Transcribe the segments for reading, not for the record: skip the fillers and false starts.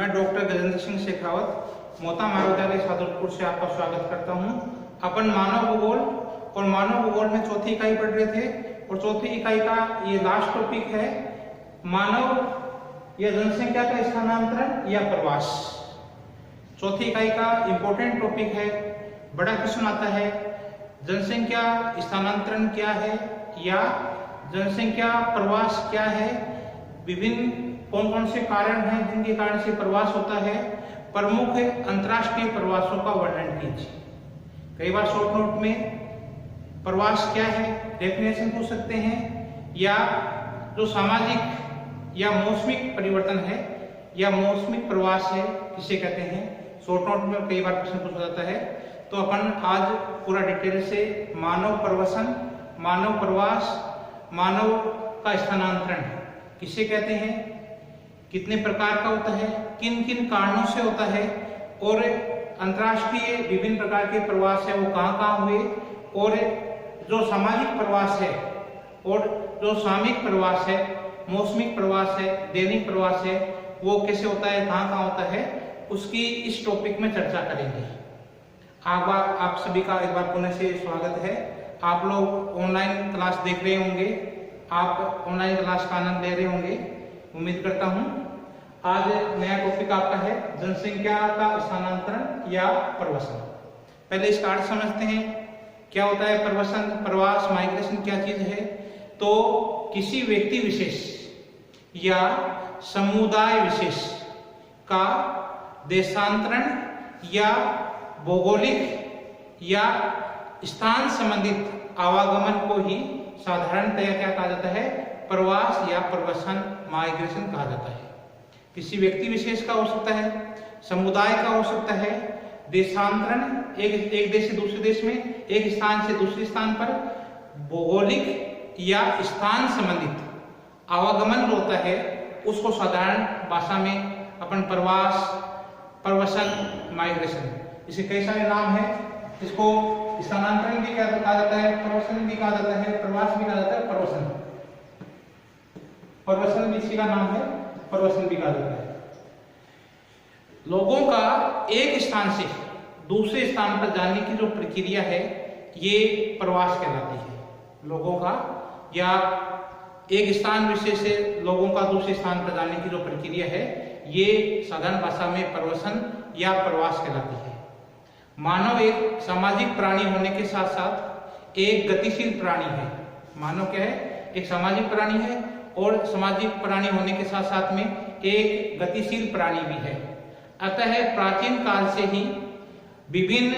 मैं डॉक्टर गजेंद्र सिंह शेखावत मोता महाविद्यालय सादुलपुर से आपका स्वागत करता हूं। अपन मानव भूगोल और मानव भूगोल में चौथी इकाई पढ़ रहे थे और चौथी इकाई का ये लास्ट टॉपिक है मानव या जनसंख्या का स्थानांतरण या प्रवास। चौथी इकाई का इंपॉर्टेंट टॉपिक है, बड़ा क्वेश्चन आता है जनसंख्या स्थानांतरण क्या है या जनसंख्या प्रवास क्या है, विभिन्न कौन कौन से कारण हैं जिनके कारण से प्रवास होता है, प्रमुख अंतरराष्ट्रीय प्रवासों का वर्णन कीजिए। कई बार शॉर्ट नोट में प्रवास क्या है डेफिनेशन पूछ सकते हैं, या जो सामाजिक या मौसमिक परिवर्तन है या मौसमिक प्रवास है किसे कहते हैं, शॉर्ट नोट में कई बार प्रश्न पूछा जाता है। तो अपन आज पूरा डिटेल से मानव प्रवसन, मानव प्रवास, मानव का स्थानांतरण किसे कहते हैं, कितने प्रकार का होता है, किन किन कारणों से होता है, और अंतरराष्ट्रीय विभिन्न प्रकार के प्रवास है वो कहाँ कहाँ हुए, और जो सामाजिक प्रवास है और जो सामयिक प्रवास है, मौसमिक प्रवास है, दैनिक प्रवास है, वो कैसे होता है, कहाँ कहाँ होता है, उसकी इस टॉपिक में चर्चा करेंगे। आप सभी का एक बार पुनः से स्वागत है। आप लोग ऑनलाइन क्लास देख रहे होंगे, आप ऑनलाइन क्लास का आनंद ले रहे होंगे, उम्मीद करता हूं। आज नया टॉपिक आपका है जनसंख्या का स्थानांतरण या प्रवसन। पहले इसका अर्थ समझते हैं, क्या होता है प्रवसन, प्रवास, माइग्रेशन क्या चीज है। तो किसी व्यक्ति विशेष या समुदाय विशेष का देशांतरण या भौगोलिक या स्थान संबंधित आवागमन को ही साधारणतया क्या कहा जाता है, प्रवास या प्रवसन, माइग्रेशन कहा जाता है। किसी व्यक्ति विशेष का हो सकता है, समुदाय का हो सकता है, देशांतरण एक देश से दूसरे देश में, एक स्थान से दूसरे स्थान पर, भौगोलिक या स्थान संबंधित आवागमन जो होता है उसको साधारण भाषा में अपन प्रवास, प्रवसन, माइग्रेशन, इसे कई सारे नाम है। इसको स्थानांतरण भी कहा जाता है, प्रवसन भी कहा जाता है, प्रवास भी कहा जाता है, प्रवसन भी इसी का नाम है, प्रवसन भी कहा जाता है। लोगों का एक स्थान से दूसरे स्थान पर जाने की जो प्रक्रिया है ये प्रवास कहलाती है। लोगों का या एक स्थान विशेष से लोगों का दूसरे स्थान पर जाने की जो प्रक्रिया है ये साधारण भाषा में प्रवसन या प्रवास कहलाती है। मानव एक सामाजिक प्राणी होने के साथ साथ एक गतिशील प्राणी है। मानव क्या है, एक सामाजिक प्राणी है और सामाजिक प्राणी होने के साथ साथ में एक गतिशील प्राणी भी है। अतः प्राचीन काल से ही विभिन्न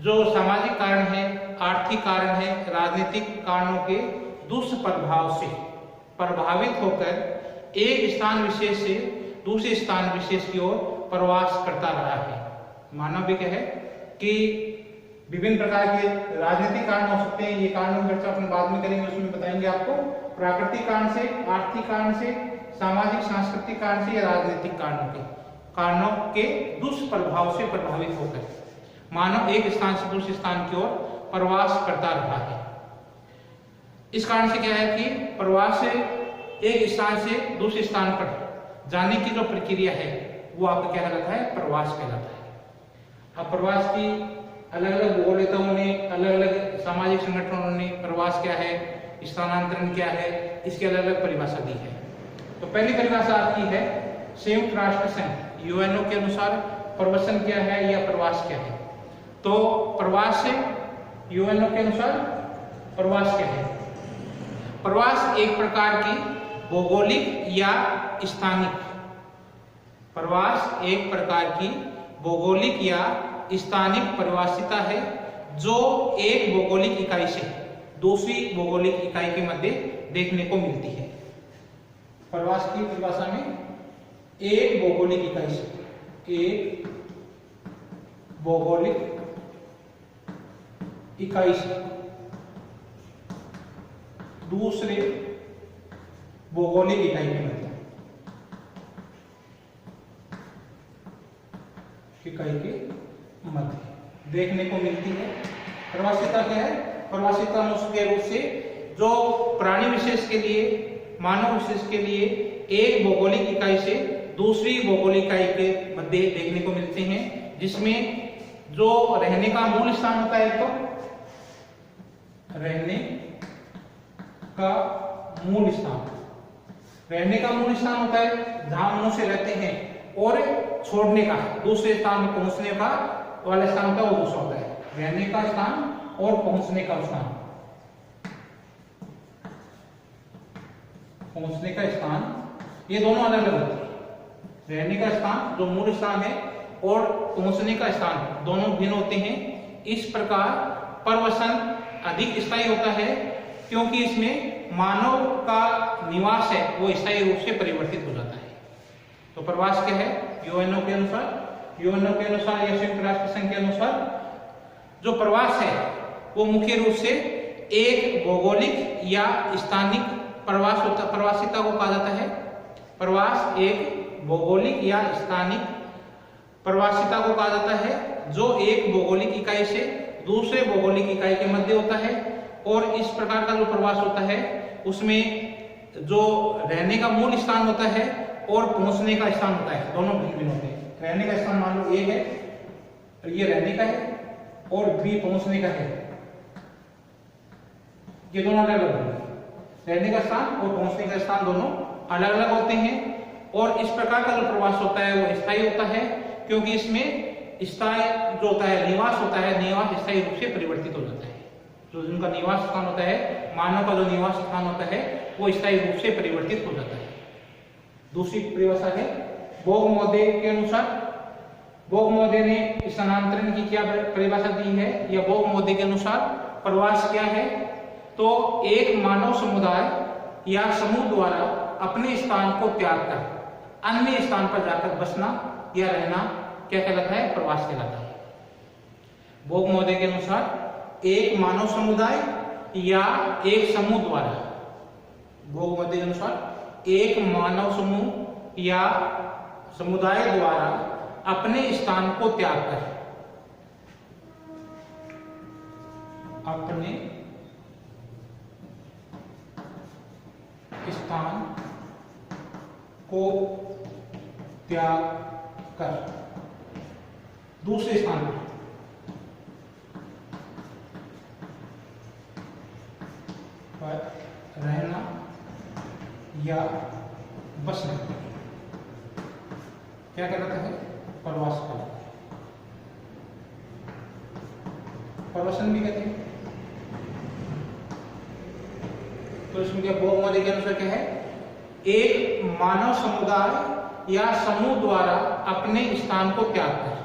जो सामाजिक कारण है, आर्थिक कारण है, राजनीतिक कारणों के दुष्प्रभाव से प्रभावित होकर एक स्थान विशेष से दूसरे स्थान विशेष की ओर प्रवास करता रहा है। मानव भी क्या है कि विभिन्न प्रकार के राजनीतिक कारण हो सकते हैं, ये कारणों की चर्चा अपन बाद में करेंगे, उसमें बताएंगे आपको। प्राकृतिक कारण से, आर्थिक कारण से, सामाजिक सांस्कृतिक कारण से या राजनीतिक कारणों के दुष्प्रभाव से प्रभावित होकर मानव एक स्थान से दूसरे स्थान की ओर प्रवास करता रहा है। इस कारण से क्या है कि प्रवास से एक स्थान से दूसरे स्थान पर जाने की जो प्रक्रिया है वो आपका क्या कहलाता है, प्रवास कहलाता है। अब प्रवास की अलग अलग भूगोलविदों ने, अलग अलग सामाजिक संगठनों ने प्रवास क्या है, स्थानांतरण क्या है, इसकी अलग अलग परिभाषा दी है। तो पहली परिभाषा आपकी है संयुक्त राष्ट्र संघ यूएनओ के अनुसार प्रवसन क्या है या प्रवास क्या है? तो प्रवास यूएनओ के अनुसार प्रवास क्या है? प्रवास एक प्रकार की भौगोलिक या स्थानिक, प्रवास एक प्रकार की भौगोलिक या स्थानिक परिभाषिता है जो एक भौगोलिक इकाई से दूसरी भौगोलिक इकाई के मध्य देखने को मिलती है। प्रवास की परिभाषा में एक भौगोलिक इकाई से, एक भौगोलिक इकाई से दूसरे भौगोलिक इकाई के मध्य देखने को मिलती है। प्रवासिता क्या है? प्रवासिता मुख्य रूप से जो प्राणी विशेष के लिए, मानव विशेष के लिए एक भौगोलिक इकाई से दूसरी भौगोलिक इकाई के मध्य देखने को मिलते हैं, जिसमें जो रहने का मूल स्थान होता है, तो रहने का मूल स्थान, रहने का मूल स्थान होता है जहां मनुष्य रहते हैं, और छोड़ने का, दूसरे स्थान में पहुंचने का वाला स्थान होता है वो दूसरा होता है। रहने का स्थान और पहुंचने का स्थान, पहुंचने का स्थान, ये दोनों अलग अलग होते हैं। रहने का स्थान जो मूल स्थान है और पहुंचने का स्थान दोनों भिन्न होते हैं। इस प्रकार प्रवसन अधिक स्थायी होता है क्योंकि इसमें मानव का निवास है वो स्थायी रूप से परिवर्तित हो जाता है। तो प्रवास क्या है? यूएनओ के अनुसार या संयुक्त राष्ट्र संघ के अनुसार जो प्रवास है वो मुख्य रूप से एक भौगोलिक या स्थानिक प्रवासिता को कहा जाता है। प्रवास एक भौगोलिक या स्थानिक प्रवासिता को कहा जाता है जो एक भौगोलिक इकाई से दूसरे भौगोलिक इकाई के मध्य होता है। और इस प्रकार का जो प्रवास होता है उसमें जो रहने का मूल स्थान होता है और पहुंचने का स्थान होता है, दोनों भिन्न भिन्न होते हैं। रहने का स्थान मान लो ए है, ये रहने का है, और बी पहुंचने का है, ये दोनों अलग अलग होते हैं। रहने का स्थान और पहुंचने का स्थान दोनों अलग अलग होते हैं। और इस प्रकार का जो प्रवास होता है वो स्थायी होता है क्योंकि इसमें स्थायी जो होता है निवास होता है, निवास स्थायी रूप से परिवर्तित हो जाता है। जो उनका निवास स्थान होता है, मानव का जो निवास स्थान होता है वो स्थायी रूप से परिवर्तित हो जाता है। दूसरी परिभाषा है बोग महोदय के अनुसार। बोग महोदय ने स्थानांतरण की क्या परिभाषा दी है, या बोग महोदय के अनुसार प्रवास क्या है? तो एक मानव समुदाय या समूह द्वारा अपने स्थान को त्याग कर अन्य स्थान पर जाकर बसना या रहना क्या कहलाता है? प्रवास कहलाता है। बोग महोदय के अनुसार एक मानव समुदाय या एक समूह द्वारा, बोग महोदय के अनुसार एक मानव समूह या समुदाय द्वारा अपने स्थान को त्याग कर अपने स्थान को त्याग कर दूसरे स्थान पर रहना या बसना क्या कहलाता है? प्रवास कहलाता है। प्रवसन भी कहते हैं। तो इसमें क्या बोग महोदय के अनुसार क्या है? एक मानव समुदाय या समूह द्वारा अपने स्थान को त्याग कर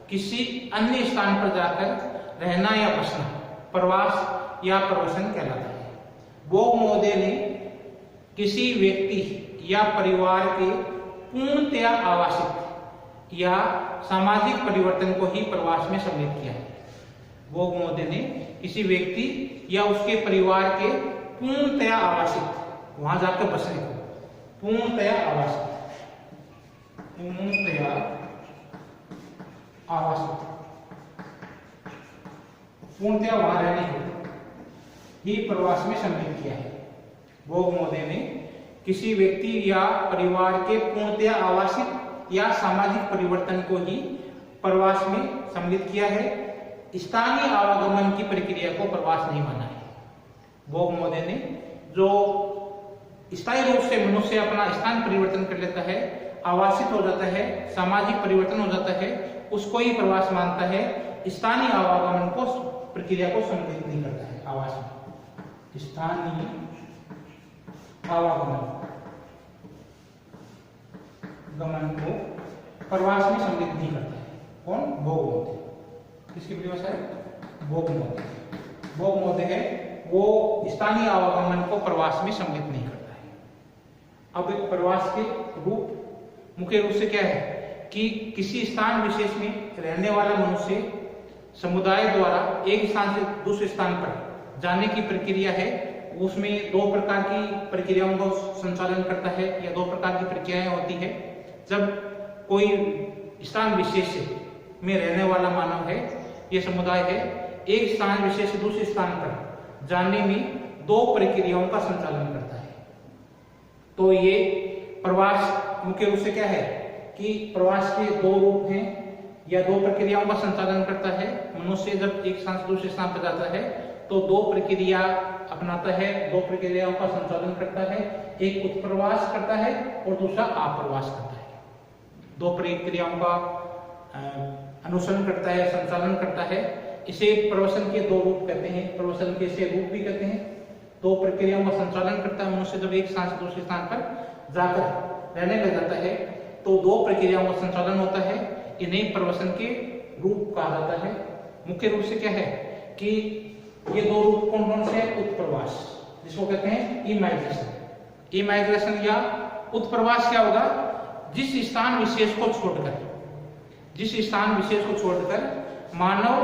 किसी अन्य स्थान पर जाकर रहना या बसना प्रवास या प्रवसन कहलाता है। बोग महोदय ने किसी व्यक्ति या परिवार के पूर्णतया आवासित या सामाजिक परिवर्तन को ही प्रवास में सम्मिलित किया है। बोग महोदय ने किसी व्यक्ति या उसके परिवार के पूर्णतया आवासित, वहां जाकर बसने को पूर्णतया आवासित पूर्णतया वहां रहने को ही प्रवास में सम्मिलित किया है। बोग महोदय ने किसी व्यक्ति या परिवार के पूर्णतया आवासित या सामाजिक परिवर्तन को ही प्रवास में सम्मिलित किया है। स्थानीय आवागमन की प्रक्रिया को प्रवास नहीं माना है। बोग महोदय ने जो स्थायी रूप से मनुष्य अपना स्थान परिवर्तन कर लेता है आवासित हो जाता है, सामाजिक परिवर्तन हो जाता है, उसको ही प्रवास मानता है। स्थानीय आवागमन को प्रक्रिया को सम्मिलित नहीं करता है। आवास में स्थानीय आवागमन को प्रवास में सम्मिलित नहीं करता है। कौन? भोग महोदय। किसकी परिभाषा है? भोग महोदय। भोग महोदय है वो स्थानीय आवागमन को प्रवास में सम्मिलित नहीं करता है। अब एक प्रवास के रूप मुख्य रूप से क्या है कि किसी स्थान विशेष में रहने वाला मनुष्य समुदाय द्वारा एक स्थान से दूसरे स्थान पर जाने की प्रक्रिया है। उसमें दो प्रकार की प्रक्रियाओं का संचालन करता है या दो प्रकार की प्रक्रियाएं होती है। जब कोई स्थान विशेष में रहने वाला मानव है, यह समुदाय है, एक स्थान विशेष से दूसरे स्थान पर जाने में दो प्रक्रियाओं का संचालन करता है। तो ये प्रवास मुख्य रूप से क्या है कि प्रवास के दो रूप हैं या दो प्रक्रियाओं का संचालन करता है। मनुष्य जब एक स्थान से दूसरे स्थान पर जाता है तो दो प्रक्रिया अपनाता है, दो प्रक्रियाओं का संचालन करता है। एक उत्प्रवास करता है और दूसरा आप्रवास करता है। दो प्रक्रियाओं का अनुसरण करता है, संचालन करता है। इसे प्रवसन के दो रूप कहते हैं, प्रवसन के से रूप भी कहते हैं। दो प्रक्रियाओं का संचालन करता है मनुष्य जब एक स्थान से दूसरे स्थान पर जाकर रहने लग जाता है तो दो प्रक्रियाओं का संचालन होता है। इन्हें प्रवसन के रूप कहा जाता है। मुख्य रूप से क्या है कि ये दो रूप कौन कौन से हैं? उत्प्रवास, जिसको कहते हैं इमाइग्रेशन। इमाइग्रेशन या उत्प्रवास क्या होगा? जिस स्थान विशेष को छोड़कर मानव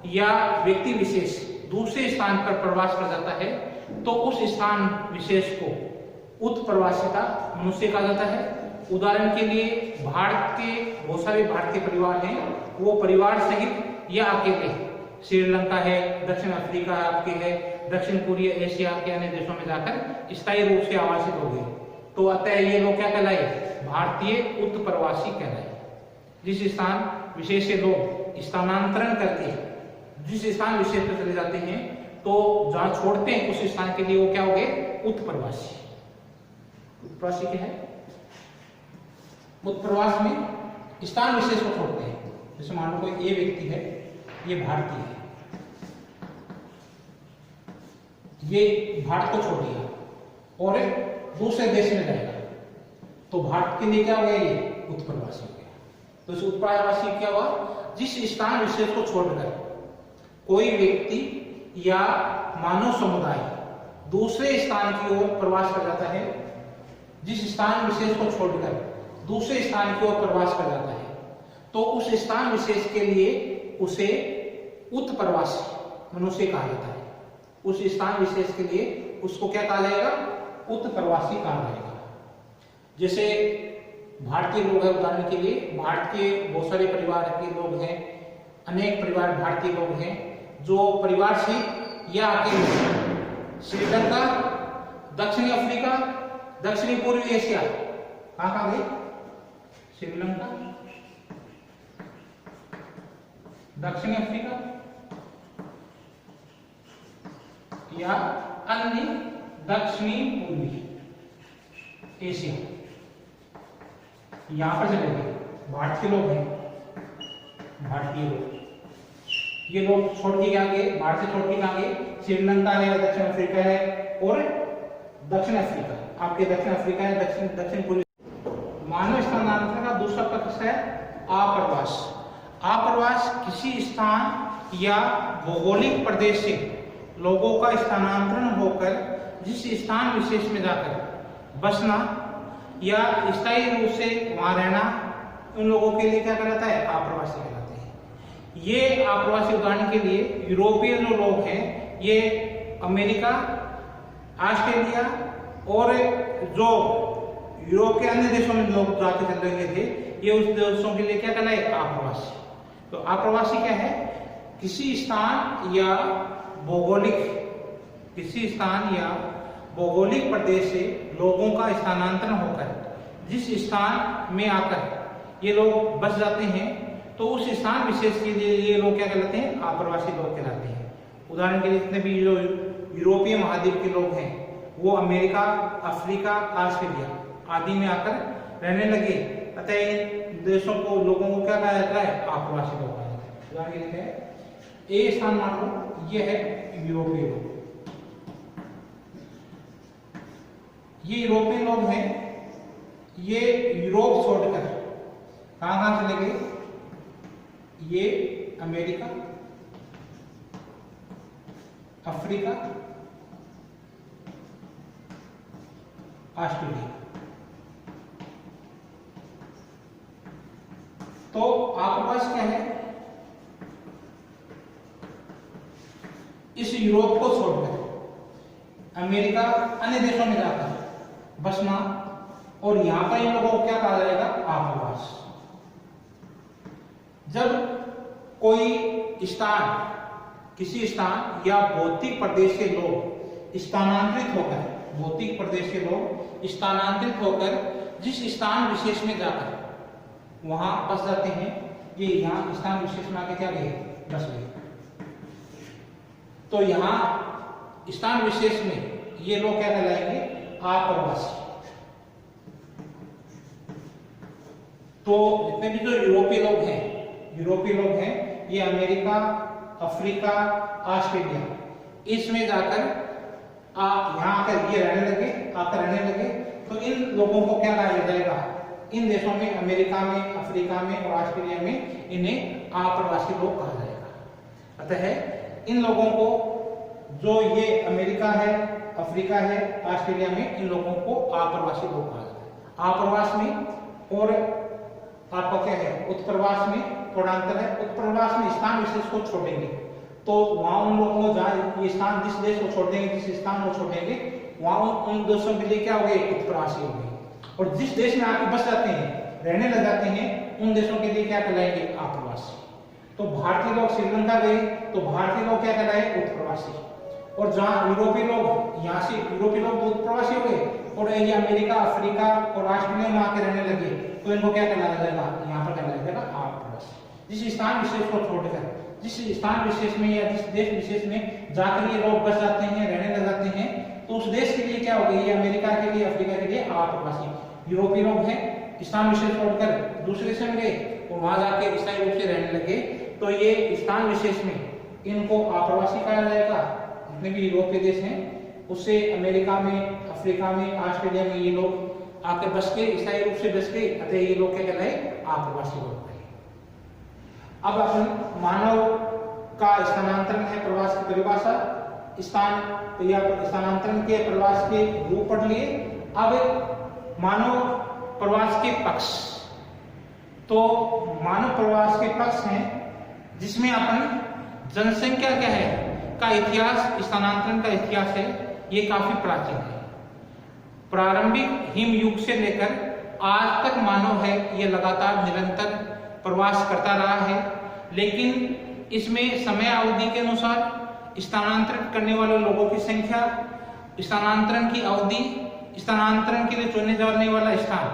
या व्यक्ति विशेष दूसरे स्थान पर प्रवास कर जाता है तो उस स्थान विशेष को उत्प्रवासिता मनुष्य कहा जाता है। उदाहरण के लिए भारत के बहुत सारे भारतीय परिवार हैं, वो परिवार सहित या अकेले श्रीलंका है, दक्षिण अफ्रीका आपके है, दक्षिण पूर्वी एशिया के अन्य देशों में जाकर स्थायी रूप से आवासित हो गए। तो अतः ये लोग क्या कहलाए? भारतीय उत्प्रवासी कहलाए। जिस स्थान विशेष से लोग स्थानांतरण करके जिस स्थान विशेष पर चले जाते हैं तो जहां छोड़ते हैं उस स्थान के लिए वो क्या हो गए? उत्प्रवासी। उत्प्रवासी क्या है? उत्प्रवास में स्थान विशेष को छोड़ते हैं। जैसे मान लो कोई ये व्यक्ति है, ये भारतीय है, ये भारत को छोड़ दिया और दूसरे देश में जाएगा तो भारत के लिए क्या हो गया? ये उत्प्रवासी हो गया। तो इस उत्प्रवासी क्या हुआ? जिस स्थान विशेष को छोड़कर कोई व्यक्ति या मानव समुदाय दूसरे स्थान की ओर प्रवास कर जाता है, जिस स्थान विशेष को छोड़कर दूसरे स्थान की ओर प्रवास कर जाता है तो उस स्थान विशेष के लिए उसे उत्प्रवासी मनुष्य कहा जाता है। उस स्थान विशेष के लिए उसको क्या कहा जाएगा? उत्प्रवासी कहा जाएगा। जैसे भारतीय लोग हैं, उदाहरण के लिए भारत के बहुत सारे परिवार के लोग हैं, अनेक परिवार भारतीय लोग हैं जो परिवार से या अकेले श्रीलंका, दक्षिणी अफ्रीका, दक्षिणी पूर्वी एशिया, कहाँ गए? श्रीलंका, दक्षिणी अफ्रीका या अन्य दक्षिणी पूर्वी एशिया, यहां पर चले गए। भारत के लोग हैं, भारतीय लोग, ये लोग छोड़ के क्या गए? भारत से छोड़ के कहां गए? श्रीलंका है, दक्षिण अफ्रीका है और दक्षिण अफ्रीका, आपके दक्षिण अफ्रीका है, दक्षिण पूर्वी। मानव स्थानांतरण का दूसरा पक्ष है आप्रवास। आप्रवास किसी स्थान या भौगोलिक प्रदेश से लोगों का स्थानांतरण होकर जिस स्थान विशेष में जाकर बसना या स्थायी रूप से वहां रहना, उन लोगों के लिए क्या कहलाता है? आप्रवासी कहलाते हैं। ये आप्रवासी उदाहरण के लिए यूरोपीय जो लोग हैं, ये अमेरिका, ऑस्ट्रेलिया और जो यूरोप के अन्य देशों में लोग जाके चल रहे थे, ये उस देशों के लिए क्या कहलाए? आप्रवासी। तो आप्रवासी क्या है? किसी स्थान या भौगोलिक प्रदेश से लोगों का स्थानांतरण होकर जिस स्थान में आकर ये लोग बस जाते हैं तो उस स्थान विशेष के लिए ये लोग क्या कहलाते हैं? आप्रवासी लोग कहलाते हैं। उदाहरण के लिए जितने भी जो यूरोपीय महाद्वीप के लोग हैं वो अमेरिका, अफ्रीका, ऑस्ट्रेलिया आदि में आकर रहने लगे, अतः इन देशों को लोगों को क्या कहा जाता है? आप्रवासी लोग कहा जाता है। उदाहरण के लिए है ए स्थान मान लो, ये है यूरोपीय लोग। ये यूरोपीय लोग हैं, ये यूरोप छोड़कर कहां चले गए? ये अमेरिका, अफ्रीका, ऑस्ट्रेलिया। तो आप्रवास क्या है? इस यूरोप को छोड़कर अमेरिका अन्य देशों में जाकर बसना, और यहां पर इन लोगों को क्या कहा जाएगा? आप्रवास। जब कोई स्थान, किसी स्थान या भौतिक प्रदेश से लोग स्थानांतरित होकर, भौतिक प्रदेश से लोग स्थानांतरित होकर जिस स्थान विशेष में जाकर वहां बस जाते हैं, ये यहाँ स्थान विशेष में आके क्या गए? बस गए। तो यहाँ स्थान विशेष में ये लोग क्या कहलाएंगे? आप्रवासी। तो जितने भी जो यूरोपीय लोग हैं, ये अमेरिका, अफ्रीका, ऑस्ट्रेलिया, इसमें जाकर यहाँ आकर ये रहने लगे, तो इन लोगों को क्या कहा जाएगा? इन देशों में, अमेरिका में, अफ्रीका में और ऑस्ट्रेलिया में, इन्हें आप्रवासी लोग कहा जाएगा। अतः इन लोगों को, जो ये अमेरिका है, अफ्रीका है, ऑस्ट्रेलिया में, इन लोगों को आप्रवासी लोग कहा जाता है। आप्रवास में और आपका क्या है? उत्प्रवास में थोड़ा अंतर है। उत्प्रवास में स्थान विशेष को छोड़ेंगे, तो वहां उन लोगों को जहाँ ये स्थान, जिस देश को छोड़ देंगे, जिस स्थान को छोड़ देंगे, वहां उन देशों के लिए क्या हो गए? उत्प्रवासी हो गए। और जिस देश में आके बस जाते हैं, रहने लग जाते हैं, उन देशों के लिए क्या कहलाएंगे? आप्रवासी। तो भारतीय लोग श्रीलंका गए, तो भारतीय लोग क्या कहलाए? उत्प्रवासी। और जहाँ यूरोपीय लोग, यहाँ से यूरोपीय लोग उत्प्रवासी हो गए, और ये अमेरिका, अफ्रीका और ऑस्ट्रेलिया में आके रहने लगे, तो इनको क्या कहलाया जाएगा? यहाँ पर कहलाया जाएगा आप्रवासी। जिस स्थान विशेष को छोड़कर, जिस स्थान विशेष में या जिस देश विशेष में जाकर ये लोग बस जाते हैं, रहने लग जाते हैं, तो उस देश के लिए क्या हो गई? ये अमेरिका के लिए, अफ्रीका के लिए आप्रवासी। यूरोपीय लोग हैं, स्थान विशेष छोड़कर दूसरे देश में गए और वहां जाके स्थायी रूप से रहने लगे, तो ये स्थान विशेष में इनको आप्रवासी कहा जाएगा। जितने भी यूरोपीय देश हैं, उससे अमेरिका में, अफ्रीका में, ऑस्ट्रेलिया में ये लोग आकर बस के, स्थायी रूप से बस के, अतः ये लोग क्या कहलाए? आप्रवासी लोग। अब अपन मानव का स्थानांतरण है प्रवास की परिभाषा, स्थान या स्थानांतरण के प्रवास के रूप पढ़ लिए। अब मानव प्रवास के पक्ष, तो मानव प्रवास के पक्ष हैं जिसमें अपन जनसंख्या क्या है का इतिहास, स्थानांतरण का इतिहास है, ये काफी प्राचीन है। प्रारंभिक हिम युग से लेकर आज तक मानव है ये लगातार निरंतर प्रवास करता रहा है, लेकिन इसमें समय अवधि के अनुसार स्थानांतरण करने वाले लोगों की संख्या, स्थानांतरण की अवधि, स्थानांतरण के लिए चुने जाने वाला स्थान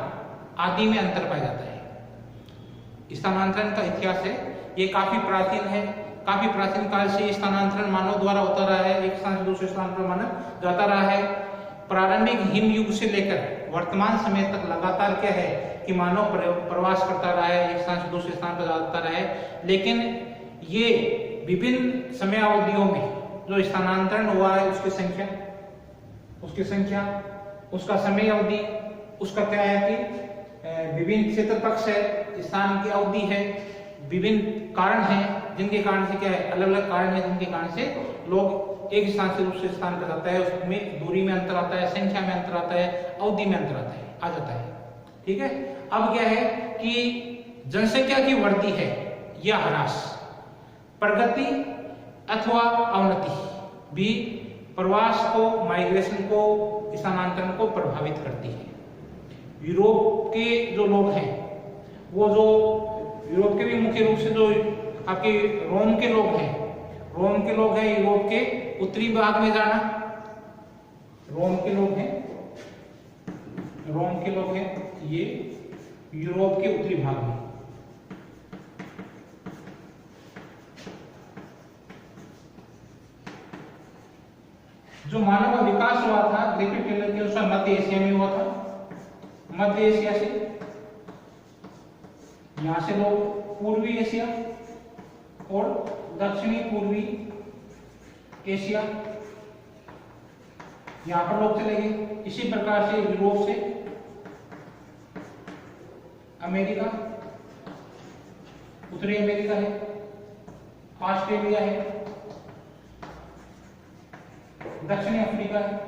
आदि में अंतर पाया जाता है। स्थानांतरण का इतिहास है ये काफी प्राचीन है, काफी प्राचीन काल से स्थानांतरण मानव द्वारा होता रहा है, एक स्थान से दूसरे स्थान पर मानव जाता रहा है। प्रारंभिक हिम युग से लेकर वर्तमान समय तक लगातार क्या है कि मानव प्रवास करता रहा है, एक स्थान से दूसरे स्थान पर जाता रहा है, लेकिन ये विभिन्न समय अवधियों में जो स्थानांतरण हुआ है उसकी संख्या, उसका समय अवधि, उसका क्या है कि विभिन्न क्षेत्र पक्ष है, स्थान की अवधि है, विभिन्न कारण हैं जिनके कारण से क्या है, अलग अलग कारण है जिनके कारण से लोग एक स्थान से दूसरे स्थान पर जाता है, उसमें दूरी में अंतर आता है, संख्या में अंतर आता है, अवधि में अंतर आता है, आ जाता है। ठीक है। अब क्या है कि जनसंख्या की वृद्धि है या ह्रास, प्रगति अथवा अवनति भी प्रवास को, माइग्रेशन को, स्थानांतरण को प्रभावित करती है। यूरोप के जो लोग हैं, वो जो यूरोप के भी मुख्य रूप से जो आपके रोम के लोग हैं, यूरोप के उत्तरी भाग में जाना, रोम के लोग हैं ये यूरोप के उत्तरी भाग में। जो मानव का विकास हुआ था ग्रेफिथ टेलर के अनुसार मध्य एशिया में हुआ था, मध्य एशिया से यहां से लोग पूर्वी एशिया और दक्षिणी पूर्वी एशिया, यहां पर लोग चले गए। इसी प्रकार से यूरोप से अमेरिका, उत्तरी अमेरिका है, ऑस्ट्रेलिया है, दक्षिणी अफ्रीका है,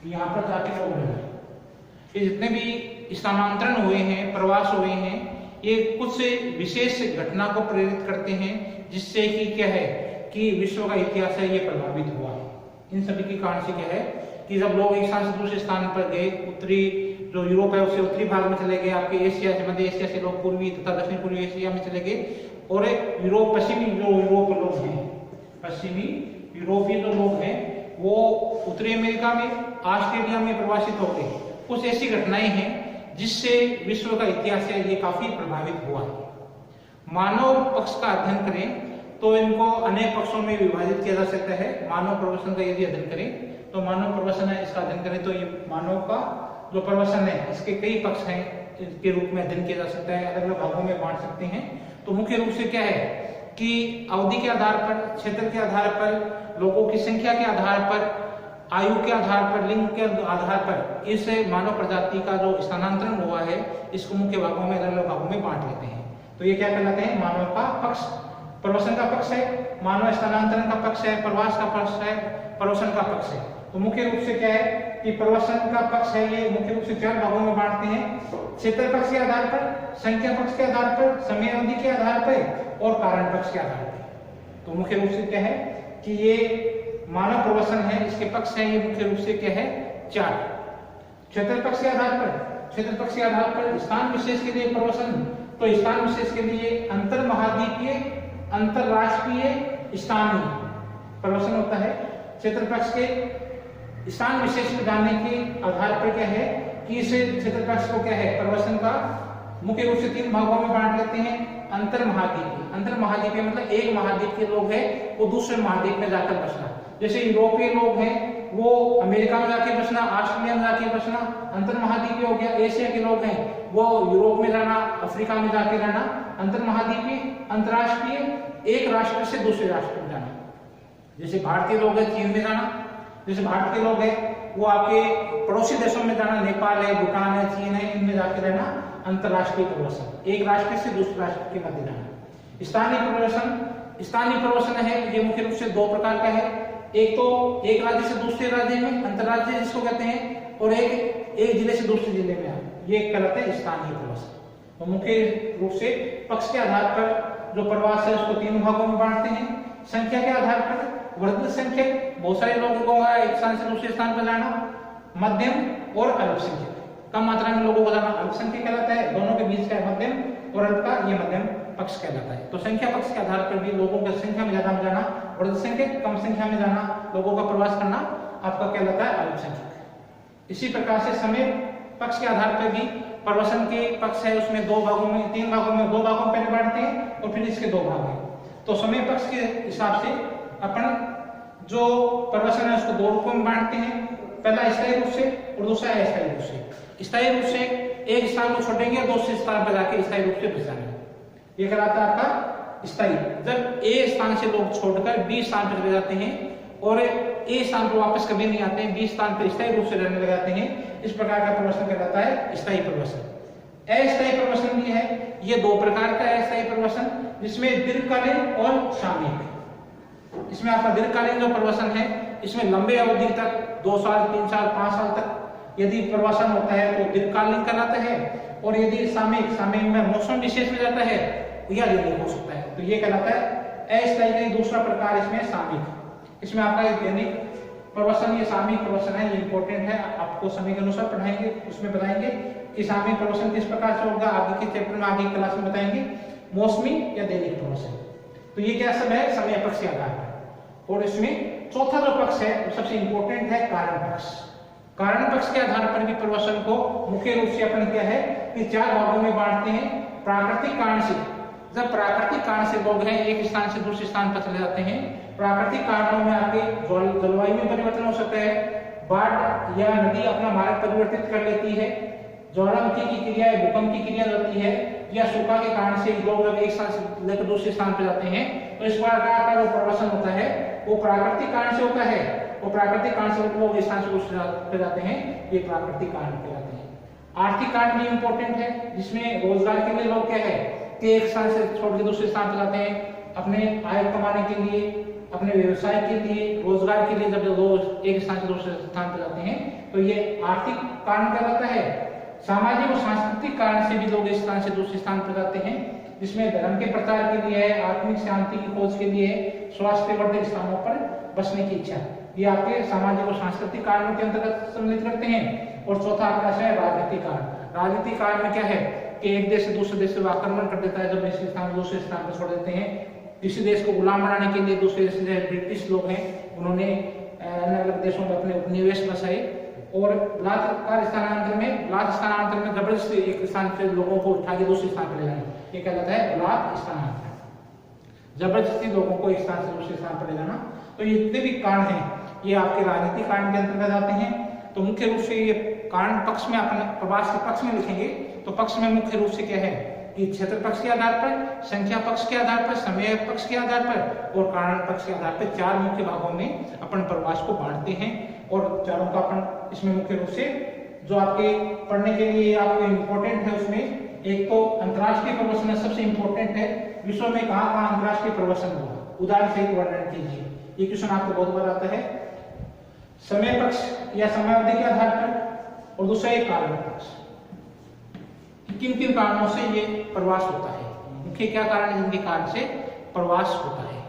यहां पर जाके लोग रह गए। ये जितने भी स्थानांतरण हुए हैं, प्रवास हुए हैं, ये कुछ विशेष घटना को प्रेरित करते हैं जिससे कि क्या है कि विश्व का इतिहास है ये प्रभावित हुआ है। इन सभी के कारण से क्या है कि जब लोग एक स्थान से दूसरे स्थान पर गए, उत्तरी जो यूरोप है उससे उत्तरी भाग में चले गए, आपके एशिया से मध्य एशिया से लोग पूर्वी तथा दक्षिण पूर्वी एशिया में चले गए, और यूरोप पश्चिमी जो यूरोप लोग हैं, पश्चिमी यूरोपीय जो लोग हैं वो उत्तरी अमेरिका में, ऑस्ट्रेलिया में प्रवासित हो गए। कुछ ऐसी घटनाएं हैं जिससे विश्व का इतिहास है ये काफी प्रभावित हुआ है। मानव पक्ष का अध्ययन करें तो इनको अनेक पक्षों में विभाजित किया जा सकता है। मानव प्रवसन का यदि अध्ययन करें तो मानव प्रवसन है, इसका अध्ययन करें तो ये मानव का जो प्रवसन है इसके कई पक्ष हैं, इसके रूप में अध्ययन किया जा सकता है, अलग अलग भागों में बांट सकते हैं। तो मुख्य रूप से क्या है कि अवधि के आधार पर, क्षेत्र के आधार पर, लोगों की संख्या के आधार पर, आयु के आधार पर, लिंग के आधार पर इस मानव प्रजाति का जो स्थानांतरण हुआ है इसको मुख्य भागों में, अलग अलग भागों में बांट लेते हैं। तो ये क्या कहलाते हैं? मानव का पक्ष, प्रवसन का पक्ष है, मानव स्थानांतरण का पक्ष है, प्रवास का पक्ष है, प्रवसन का पक्ष है। तो मुख्य रूप से क्या है कि प्रवसन का पक्ष है ये मुख्य रूप से 4 भागों में बांटते हैं। क्षेत्र पक्ष के आधार पर, संख्या पक्ष के आधार पर, समय अवधि के आधार पर और कारण पक्ष के आधार पर। तो मुख्य रूप से क्या है कि ये मानव प्रवसन है, इसके पक्ष है ये मुख्य रूप से क्या है 4। क्षेत्र पक्ष के आधार पर, क्षेत्र पक्ष के आधार पर स्थान विशेष के लिए प्रवसन, तो स्थान विशेष के लिए अंतर महाद्वीपीय, अंतरराष्ट्रीय, स्थानीय प्रवसन होता है। क्षेत्र पक्ष के स्थान विशेष में जानने के आधार पर क्या है कि इस क्षेत्र पक्ष को क्या है प्रवसन का मुख्य रूप से 3 भागों में बांट लेते हैं। अंतर महाद्वीपीय, अंतर महाद्वीपीय मतलब एक महाद्वीप के लोग हैं वो दूसरे महाद्वीप में जाकर बसना, जैसे यूरोपीय लोग हैं वो अमेरिका में जाके बसना, ऑस्ट्रेलिया में जाके बसना, अंतर महाद्वीपीय हो गया। एशिया के लोग हैं वो यूरोप में जाना, अफ्रीका में जाके रहना। अंतर महाद्वीपीय, अंतरराष्ट्रीय, एक राष्ट्र से दूसरे राष्ट्र में जाना, जैसे भारतीय लोग हैं चीन में जाना, जैसे भारत के लोग हैं वो आपके पड़ोसी देशों में जाना, नेपाल है, भूटान है, चीन है, इनमें जाके रहना अंतरराष्ट्रीय प्रवसन, एक राष्ट्र से दूसरे राष्ट्र के मध्य जाना। स्थानीय प्रवसन, स्थानीय प्रवसन है ये मुख्य रूप से 2 प्रकार का है। एक तो एक राज्य से दूसरे राज्य में, अंतरराज्य जिसको कहते हैं, और एक जिले से दूसरे जिले में आना, ये कहलाते हैं स्थानीय प्रवसन। तो मुख्य रूप से पक्ष के आधार पर जो प्रवास है उसको 3 भागों में बांटते हैं। संख्या के आधार पर वर्धित संख्या, बहुत सारे लोगों को एक स्थान से दूसरे स्थान पर जाना, मध्यम और अल्पसंख्यक, कम मात्रा में लोगों को जाना अल्पसंख्यक कहलाता है, दोनों के बीच का मध्यम और अल्प का ये मध्यम पक्ष कहलाता है। तो संख्या पक्ष के आधार पर भी लोगों की संख्या में ज्यादा में जाना, वर्धित संख्यक कम संख्या में जाना, लोगों का प्रवास करना आपका कहलाता है अल्पसंख्यक। इसी प्रकार से समय पक्ष के आधार पर भी प्रवसन के पक्ष है उसमें 2 भागों में, 3 भागों में, 2 भागों में पहले बांटते हैं और फिर इसके 2 भाग हैं। तो समय पक्ष के हिसाब से अपन जो प्रवसन है उसको 2 रूपों में बांटते हैं, पहला स्थायी रूप से और दूसरा अस्थायी रूप से। स्थायी रूप से एक स्थान को छोड़ेंगे और दूसरे स्थान पर जाके स्थायी रूप से बस जाएंगे, ये कहलाता है आपका स्थायी। जब ए स्थान से लोग छोड़कर बी स्थान पर चले जाते हैं और ए स्थान पर वापस कभी नहीं आते हैं, बी स्थान पर स्थायी रूप से रहने लग जाते हैं, इस प्रकार का प्रवसन कहलाता है स्थायी प्रवसन। अस्थायी प्रवसन भी है, ये 2 प्रकार का है अस्थायी प्रवसन, जिसमें दीर्घकालीन और सामयिक। इसमें आपका दीर्घकालीन जो प्रवसन है इसमें लंबे अवधि तक 2 साल, 3 साल, 5 साल तक यदि प्रवसन होता है तो दीर्घकालीन कहलाता है, और यदि सामयिक, सामयिक में मौसम विशेष में जाता है या दैनिक हो सकता है, तो ये कहलाता है अस्थायी। दूसरा प्रकार इसमें सामयिक, इसमें आपका दैनिक प्रवसन, ये सामयिक प्रवसन है, ये इंपॉर्टेंट है, आपको समय के अनुसार पढ़ाएंगे, उसमें बताएंगे कि सामयिक प्रवसन किस प्रकार से होगा, आगे के चैप्टर में, आगे की क्लास में बताएंगे। मौसमी या दैनिक प्रवसन, तो ये क्या सब है समय पक्ष के आधार पर। और इसमें चौथा जो पक्ष है वो सबसे इंपॉर्टेंट है कारण पक्ष। कारण पक्ष के आधार पर भी प्रवसन को मुख्य रूप से अपन क्या है कि 4 भागों में बांटते हैं। प्राकृतिक कारण से, जब प्राकृतिक कारण से लोग हैं एक स्थान से दूसरे स्थान पर चले जाते हैं, प्राकृतिक कारणों में आपके जलवायु में परिवर्तन हो सकता है, बाढ़ या नदी अपना मार्ग परिवर्तित कर लेती है, ज्वालामुखी की क्रिया या भूकंप की क्रिया होती है या सूखा के कारण से लोग जब एक स्थान से लेकर दूसरे स्थान पर जाते हैं तो इस प्रकार का जो प्रवासन होता है वो प्राकृतिक कारण से होता है। वो प्राकृतिक कारण से लोग एक स्थान से दूसरे पे जाते हैं, ये प्राकृतिक कारण कहलाते हैं। आर्थिक कारण भी इंपॉर्टेंट है, जिसमें रोजगार के लिए लोग क्या है कि एक स्थान से छोड़ के दूसरे स्थान पर जाते हैं अपने आय कमाने के लिए, अपने व्यवसाय के लिए, रोजगार के लिए। जब लोग एक स्थान से दूसरे स्थान पर जाते हैं तो ये आर्थिक कारण कहलाता है। सामाजिक और सांस्कृतिक कारण से भी लोग एक स्थान से दूसरे स्थान पर जाते हैं, जिसमें धर्म के प्रचार के लिए है, आत्मिक शांति की खोज के लिए, स्वास्थ्यवर्धक स्थानों पर बसने की इच्छा, ये आपके सामाजिक और सांस्कृतिक कारणों के अंतर्गत सम्मिलित करते हैं। और चौथा आपका है राजनीतिक कारण। राजनीतिक कारण में क्या है कि एक देश से दूसरे देश से आक्रमण कर देता है, जब इस स्थान दूसरे स्थान पर छोड़ देते हैं। किसी देश को गुलाम बनाने के लिए दूसरे देश से ब्रिटिश लोग हैं, उन्होंने अलग अलग देशों में अपने उपनिवेश बसाए। और बलात्कार स्थानांतरण में जबरदस्ती एक स्थान से लोगों को उठा के दूसरे स्थान पर ले जाना, ये कहलाता है बलात्कार स्थानांतरण। जबरदस्ती लोगों को एक स्थान से दूसरे स्थान पर ले जाना। तो ये जितने भी कारण हैं ये आपके राजनीतिक कारण के अंतर्गत आते हैं। तो मुख्य रूप से ये कारण पक्ष में अपने प्रवास के पक्ष में लिखेंगे तो पक्ष में मुख्य रूप से क्या है कि क्षेत्र पक्ष के आधार पर, संख्या पक्ष के आधार पर, समय पक्ष के आधार पर और कारण पक्ष के आधार पर चार मुख्य भागों में अपन प्रवास को बांटते हैं। और चारों का अपन इसमें मुख्य रूप से जो आपके पढ़ने के लिए आपको इम्पोर्टेंट है उसमें एक तो अंतर्राष्ट्रीय प्रवासन सबसे इम्पोर्टेंट है। विश्व में कहाँ कहाँ अंतर्राष्ट्रीय प्रवासन हुआ, उदाहरण सहित वर्णन कीजिए। ये क्वेश्चन आपको बहुत बार आता है। समय पक्ष या समयावधि के आधार पर, और दूसरा एक कारण पक्ष, किन किन कारणों से ये प्रवास होता है, मुख्य क्या कारण है जिनके कारण से प्रवास होता है।